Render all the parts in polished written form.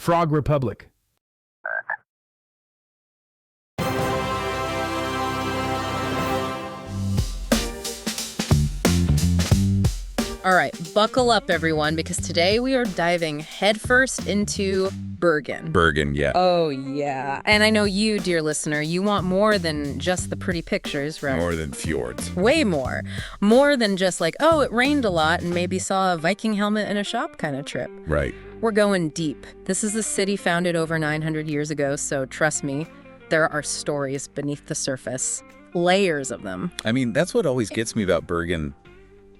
Frog Republic. All right, buckle up, everyone, because today we are diving headfirst into Bergen. Bergen, yeah. Oh, yeah. And I know you, dear listener, you want more than just the pretty pictures, right? More than fjords. Way more. More than just like, oh, it rained a lot and maybe saw a Viking helmet in a shop kind of trip. Right. We're going deep. This is a city founded over 900 years ago, so trust me, there are stories beneath the surface. Layers of them. I mean, that's what always gets me about Bergen.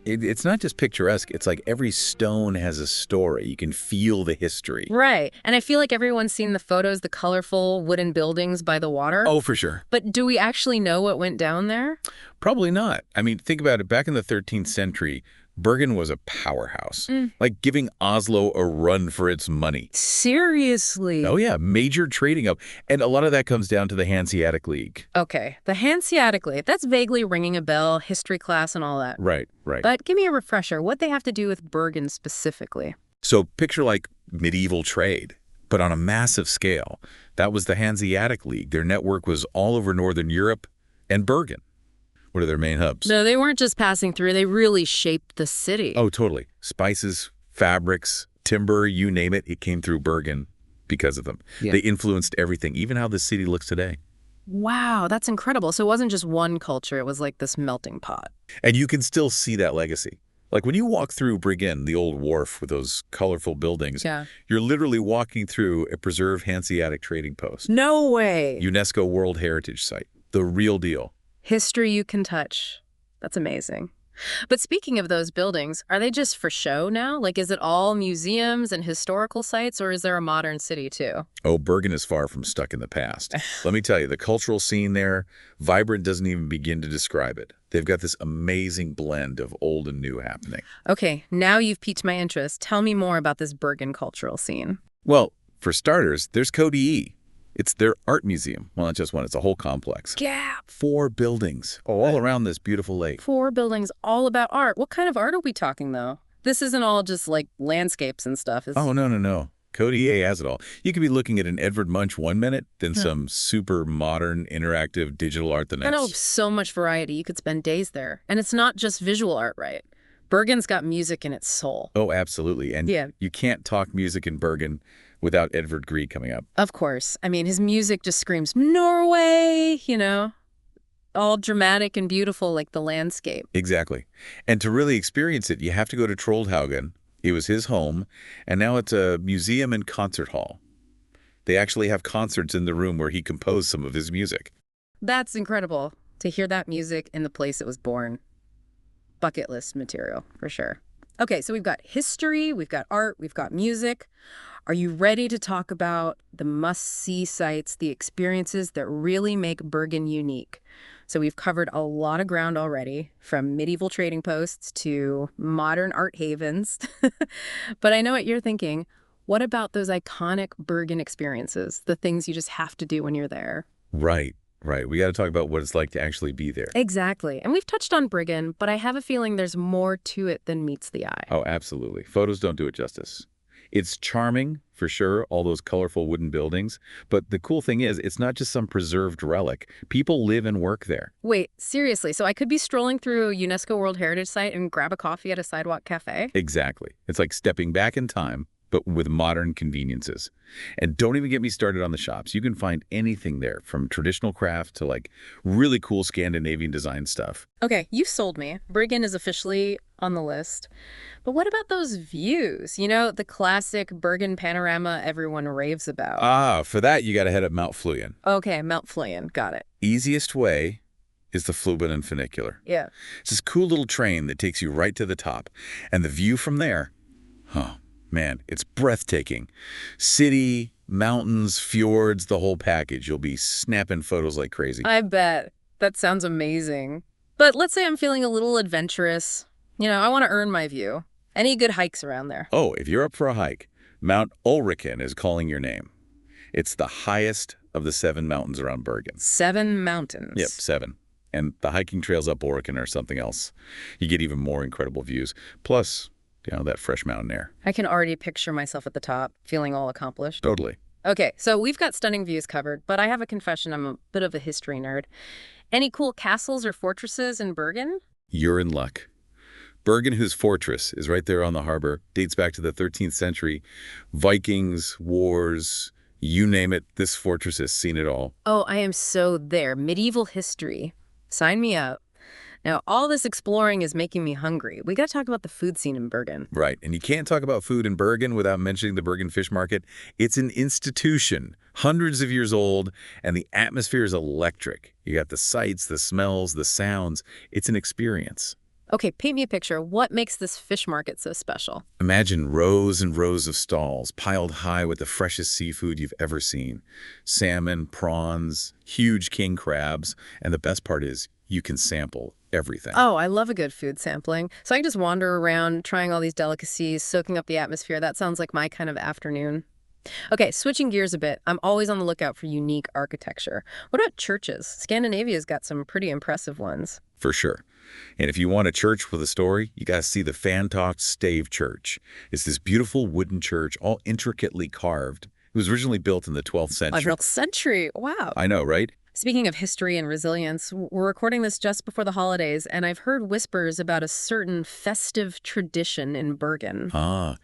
It's not just picturesque. It's like every stone has a story. You can feel the history. Right. And I feel like everyone's seen the photos, the colorful wooden buildings by the water. Oh, for sure. But do we actually know what went down there? Probably not. I mean, think about it. Back in the 13th century, Bergen was a powerhouse, like giving Oslo a run for its money. Seriously? Oh, yeah. Major trading hub. And a lot of that comes down to the Hanseatic League. Okay. The Hanseatic League. That's vaguely ringing a bell, history class and all that. Right, right. But give me a refresher. What they have to do with Bergen specifically? So picture like medieval trade, but on a massive scale. That was the Hanseatic League. Their network was all over Northern Europe and Bergen. What are their main hubs? No, they weren't just passing through. They really shaped the city. Oh, totally. Spices, fabrics, timber, you name it, it came through Bergen because of them. Yeah. They influenced everything, even how the city looks today. Wow, that's incredible. So it wasn't just one culture. It was like this melting pot. And you can still see that legacy. Like when you walk through Bergen, the old wharf with those colorful buildings, you're literally walking through a preserved Hanseatic trading post. No way. UNESCO World Heritage Site. The real deal. History you can touch. That's amazing. But speaking of those buildings, are they just for show now? Like, is it all museums and historical sites, or is there a modern city too? Oh, Bergen is far from stuck in the past. Let me tell you, the cultural scene there, vibrant doesn't even begin to describe it. They've got this amazing blend of old and new happening. Okay, now you've piqued my interest. Tell me more about this Bergen cultural scene. Well, for starters, there's Code. It's their art museum. Well, not just one, it's a whole complex. Yeah. 4 buildings all around this beautiful lake. 4 buildings all about art. What kind of art are we talking, though? This isn't all just, like, landscapes and stuff. Oh, no. Code has it all. You could be looking at an Edvard Munch one minute, then some super modern, interactive digital art the next. I know, so much variety. You could spend days there. And it's not just visual art, right? Bergen's got music in its soul. Oh, absolutely. And you can't talk music in Bergen without Edvard Grieg coming up. Of course. I mean, his music just screams Norway, you know, all dramatic and beautiful like the landscape. Exactly. And to really experience it, you have to go to Trollhaugen. It was his home, and now it's a museum and concert hall. They actually have concerts in the room where he composed some of his music. That's incredible to hear that music in the place it was born. Bucket list material, for sure. Okay, so we've got history, we've got art, we've got music. Are you ready to talk about the must-see sites, the experiences that really make Bergen unique? So we've covered a lot of ground already, from medieval trading posts to modern art havens. But I know what you're thinking. What about those iconic Bergen experiences, the things you just have to do when you're there? Right. We got to talk about what it's like to actually be there. Exactly. And we've touched on Bergen, but I have a feeling there's more to it than meets the eye. Oh, absolutely. Photos don't do it justice. It's charming, for sure, all those colorful wooden buildings. But the cool thing is, it's not just some preserved relic. People live and work there. Wait, seriously? So I could be strolling through a UNESCO World Heritage Site and grab a coffee at a sidewalk cafe? Exactly. It's like stepping back in time, but with modern conveniences. And don't even get me started on the shops. You can find anything there, from traditional craft to like really cool Scandinavian design stuff. Okay, you sold me. Bergen is officially on the list. But what about those views? You know, the classic Bergen panorama everyone raves about. Ah, for that, you got to head up Mount Fluen. Okay, Mount Fluen. Got it. Easiest way is the Fluen funicular. Yeah. It's this cool little train that takes you right to the top. And the view from there, man, it's breathtaking. City, mountains, fjords, the whole package. You'll be snapping photos like crazy. I bet. That sounds amazing. But let's say I'm feeling a little adventurous. You know, I want to earn my view. Any good hikes around there? Oh, if you're up for a hike, Mount Ulriken is calling your name. It's the highest of the 7 mountains around Bergen. 7 mountains? Yep, 7. And the hiking trails up Ulriken are something else. You get even more incredible views. Plus, that fresh mountain air. I can already picture myself at the top, feeling all accomplished. Totally. Okay, so we've got stunning views covered, but I have a confession, I'm a bit of a history nerd. Any cool castles or fortresses in Bergen? You're in luck. Bergen, whose fortress is right there on the harbor, dates back to the 13th century. Vikings, wars, you name it, this fortress has seen it all. Oh, I am so there. Medieval history. Sign me up. Now, all this exploring is making me hungry. We got to talk about the food scene in Bergen. Right, and you can't talk about food in Bergen without mentioning the Bergen Fish Market. It's an institution, hundreds of years old, and the atmosphere is electric. You got the sights, the smells, the sounds. It's an experience. Okay, paint me a picture. What makes this fish market so special? Imagine rows and rows of stalls piled high with the freshest seafood you've ever seen. Salmon, prawns, huge king crabs, and the best part is you can sample everything. Oh, I love a good food sampling. So I can just wander around trying all these delicacies, soaking up the atmosphere. That sounds like my kind of afternoon. Okay, switching gears a bit, I'm always on the lookout for unique architecture. What about churches? Scandinavia's got some pretty impressive ones. For sure. And if you want a church with a story, you got to see the Fantoft Stave Church. It's this beautiful wooden church, all intricately carved. It was originally built in the 12th century. 12th century, wow. I know, right? Speaking of history and resilience, we're recording this just before the holidays, and I've heard whispers about a certain festive tradition in Bergen. Ah,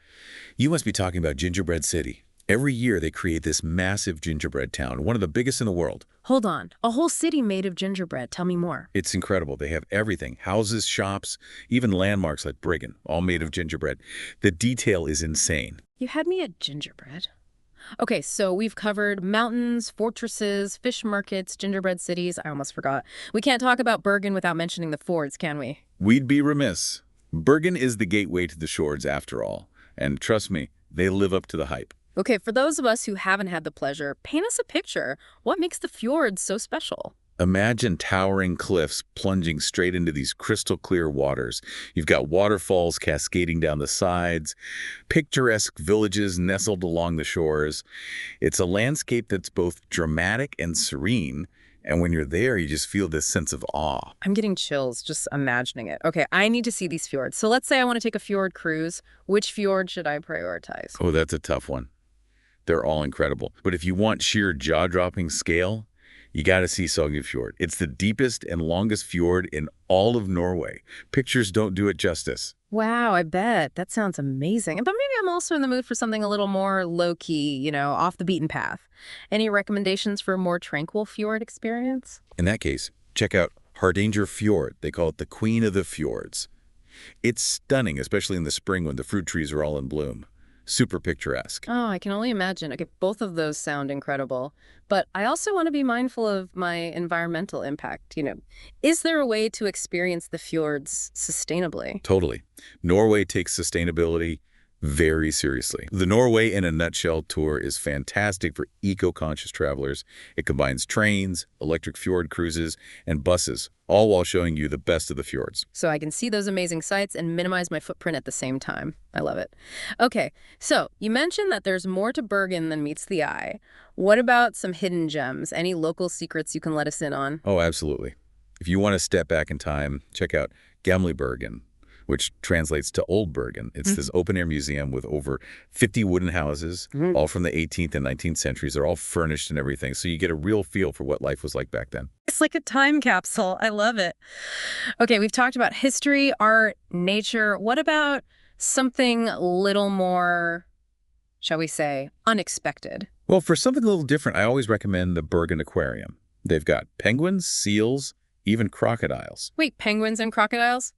you must be talking about Gingerbread City. Every year they create this massive gingerbread town, one of the biggest in the world. Hold on. A whole city made of gingerbread. Tell me more. It's incredible. They have everything. Houses, shops, even landmarks like Bergen, all made of gingerbread. The detail is insane. You had me at gingerbread. Okay, so we've covered mountains, fortresses, fish markets, gingerbread cities. I almost forgot. We can't talk about Bergen without mentioning the fjords, can we? We'd be remiss. Bergen is the gateway to the fjords after all. And trust me, they live up to the hype. Okay, for those of us who haven't had the pleasure, paint us a picture. What makes the fjords so special? Imagine towering cliffs plunging straight into these crystal clear waters. You've got waterfalls cascading down the sides, picturesque villages nestled along the shores. It's a landscape that's both dramatic and serene, and when you're there, you just feel this sense of awe. I'm getting chills just imagining it. Okay, I need to see these fjords. So let's say I want to take a fjord cruise. Which fjord should I prioritize? Oh, that's a tough one. They're all incredible. But if you want sheer jaw-dropping scale, you got to see Fjord. It's the deepest and longest fjord in all of Norway. Pictures don't do it justice. Wow, I bet. That sounds amazing. But maybe I'm also in the mood for something a little more low-key, off the beaten path. Any recommendations for a more tranquil fjord experience? In that case, check out Hardanger Fjord. They call it the Queen of the Fjords. It's stunning, especially in the spring when the fruit trees are all in bloom. Super picturesque. Oh, I can only imagine. Okay, both of those sound incredible. But I also want to be mindful of my environmental impact. Is there a way to experience the fjords sustainably? Totally. Norway takes sustainability very seriously. The Norway in a Nutshell tour is fantastic for eco-conscious travelers. It combines trains, electric fjord cruises, and buses, all while showing you the best of the fjords. So I can see those amazing sights and minimize my footprint at the same time. I love it. Okay, so you mentioned that there's more to Bergen than meets the eye. What about some hidden gems? Any local secrets you can let us in on? Oh, absolutely. If you want to step back in time, check out Gamle Bergen, which translates to Old Bergen. It's this open-air museum with over 50 wooden houses, all from the 18th and 19th centuries. They're all furnished and everything, so you get a real feel for what life was like back then. It's like a time capsule. I love it. Okay, we've talked about history, art, nature. What about something a little more, shall we say, unexpected? Well, for something a little different, I always recommend the Bergen Aquarium. They've got penguins, seals, even crocodiles. Wait, penguins and crocodiles?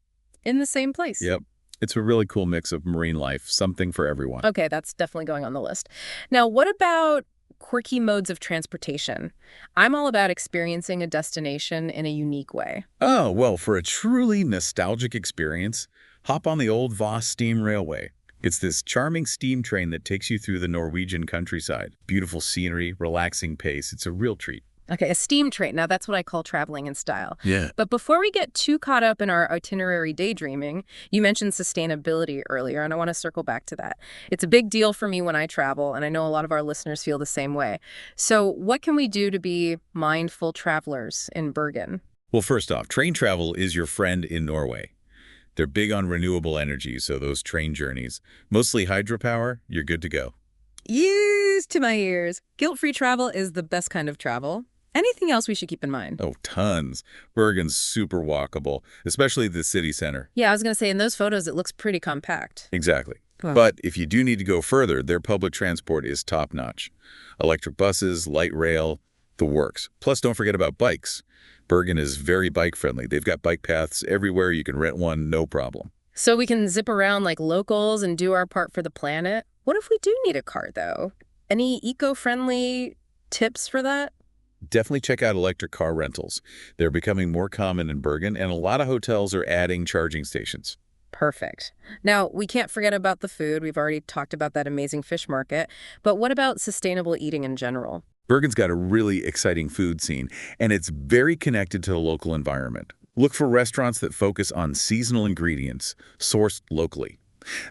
In the same place? Yep. It's a really cool mix of marine life, something for everyone. Okay, that's definitely going on the list. Now, what about quirky modes of transportation? I'm all about experiencing a destination in a unique way. Oh, well, for a truly nostalgic experience, hop on the old Voss Steam Railway. It's this charming steam train that takes you through the Norwegian countryside. Beautiful scenery, relaxing pace. It's a real treat. Okay, a steam train. Now, that's what I call traveling in style. Yeah. But before we get too caught up in our itinerary daydreaming, you mentioned sustainability earlier, and I want to circle back to that. It's a big deal for me when I travel, and I know a lot of our listeners feel the same way. So what can we do to be mindful travelers in Bergen? Well, first off, train travel is your friend in Norway. They're big on renewable energy, so those train journeys, mostly hydropower, you're good to go. Years to my ears. Guilt-free travel is the best kind of travel. Anything else we should keep in mind? Oh, tons. Bergen's super walkable, especially the city center. Yeah, I was going to say, in those photos, it looks pretty compact. Exactly. Wow. But if you do need to go further, their public transport is top-notch. Electric buses, light rail, the works. Plus, don't forget about bikes. Bergen is very bike-friendly. They've got bike paths everywhere. You can rent one, no problem. So we can zip around like locals and do our part for the planet. What if we do need a car, though? Any eco-friendly tips for that? Definitely check out electric car rentals. They're becoming more common in Bergen, and a lot of hotels are adding charging stations. Perfect. Now, we can't forget about the food. We've already talked about that amazing fish market. But what about sustainable eating in general? Bergen's got a really exciting food scene, and it's very connected to the local environment. Look for restaurants that focus on seasonal ingredients, sourced locally.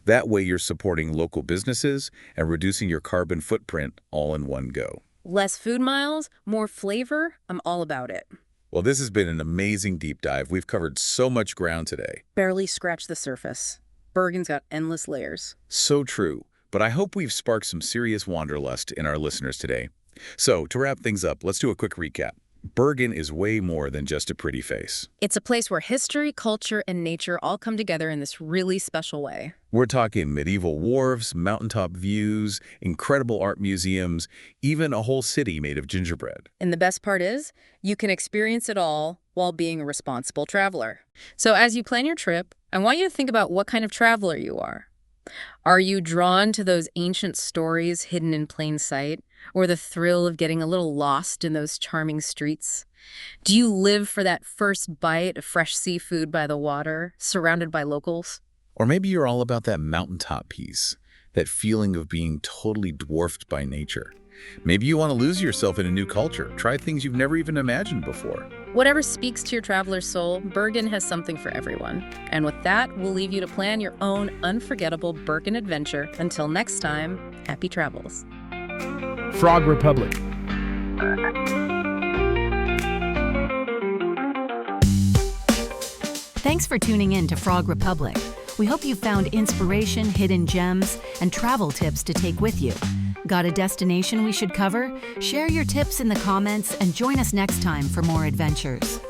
That way you're supporting local businesses and reducing your carbon footprint all in one go. Less food miles, more flavor. I'm all about it. Well, this has been an amazing deep dive. We've covered so much ground today. Barely scratched the surface. Bergen's got endless layers. So true. But I hope we've sparked some serious wanderlust in our listeners today. So, to wrap things up, let's do a quick recap. Bergen is way more than just a pretty face. It's a place where history, culture, and nature all come together in this really special way. We're talking medieval wharves, mountaintop views, incredible art museums, even a whole city made of gingerbread. And the best part is, you can experience it all while being a responsible traveler. So as you plan your trip, I want you to think about what kind of traveler you are. Are you drawn to those ancient stories hidden in plain sight, or the thrill of getting a little lost in those charming streets? Do you live for that first bite of fresh seafood by the water, surrounded by locals? Or maybe you're all about that mountaintop piece, that feeling of being totally dwarfed by nature. Maybe you want to lose yourself in a new culture, try things you've never even imagined before. Whatever speaks to your traveler's soul, Bergen has something for everyone. And with that, we'll leave you to plan your own unforgettable Bergen adventure. Until next time, happy travels. Frog Republic. Thanks for tuning in to Frog Republic. We hope you found inspiration, hidden gems, and travel tips to take with you. Got a destination we should cover? Share your tips in the comments and join us next time for more adventures.